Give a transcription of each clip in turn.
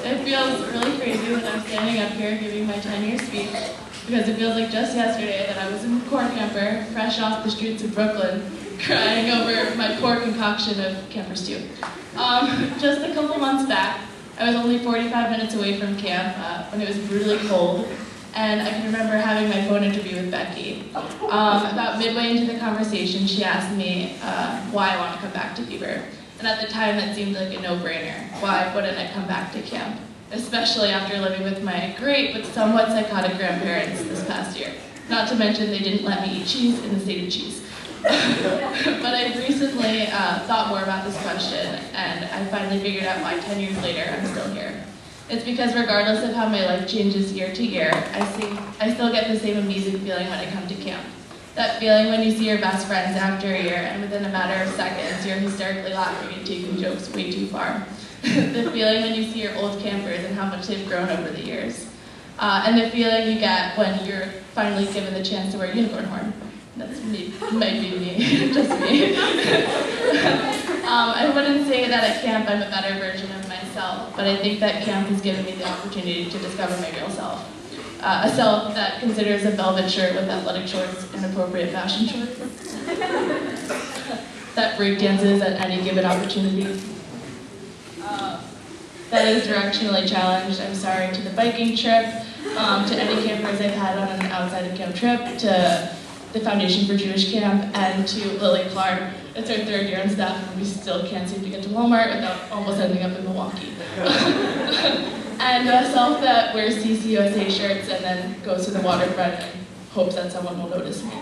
It feels really crazy that I'm standing up here giving my 10-year speech because it feels like just yesterday that I was in a corn camper, fresh off the streets of Brooklyn, crying over my poor concoction of camper stew. Just a couple months back, I was only 45 minutes away from camp when it was brutally cold, and I can remember having my phone interview with Becky. About midway into the conversation, she asked me why I want to come back to Beaver. And at the time, that seemed like a no-brainer. Why wouldn't I come back to camp? Especially after living with my great but somewhat psychotic grandparents this past year. Not to mention they didn't let me eat cheese in the state of cheese. But I've recently thought more about this question, and I finally figured out why 10 years later I'm still here. It's because regardless of how my life changes year to year, I still get the same amazing feeling when I come to camp. That feeling when you see your best friends after a year, and within a matter of seconds, you're hysterically laughing and taking jokes way too far. The feeling when you see your old campers and how much they've grown over the years. And the feeling you get when you're finally given the chance to wear a unicorn horn. That's me, might be me, just me. I wouldn't say that at camp I'm a better version of myself, but I think that camp has given me the opportunity to discover my real self. A self that considers a velvet shirt with athletic shorts and appropriate fashion shorts. That breakdances at any given opportunity. That is directionally challenged. I'm sorry to the biking trip, to any campers I've had on an outside of camp trip, to the Foundation for Jewish Camp, and to Lily Clark. It's our third year on staff, and we still can't seem to get to Walmart without almost ending up in Milwaukee. And a self that wears CCUSA shirts and then goes to the waterfront and hopes that someone will notice me.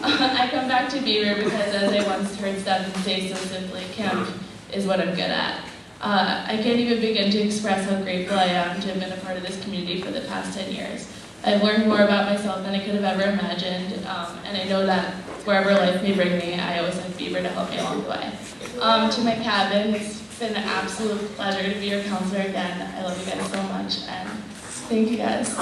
I come back to Beaver because, as I once heard Stephen say so simply, camp is what I'm good at. I can't even begin to express how grateful I am to have been a part of this community for the past 10 years. I've learned more about myself than I could have ever imagined, and I know that wherever life may bring me, I always have Beaver to help me along the way. To my cabin, it's been an absolute pleasure to be your counselor again. I love you guys so much, and thank you guys.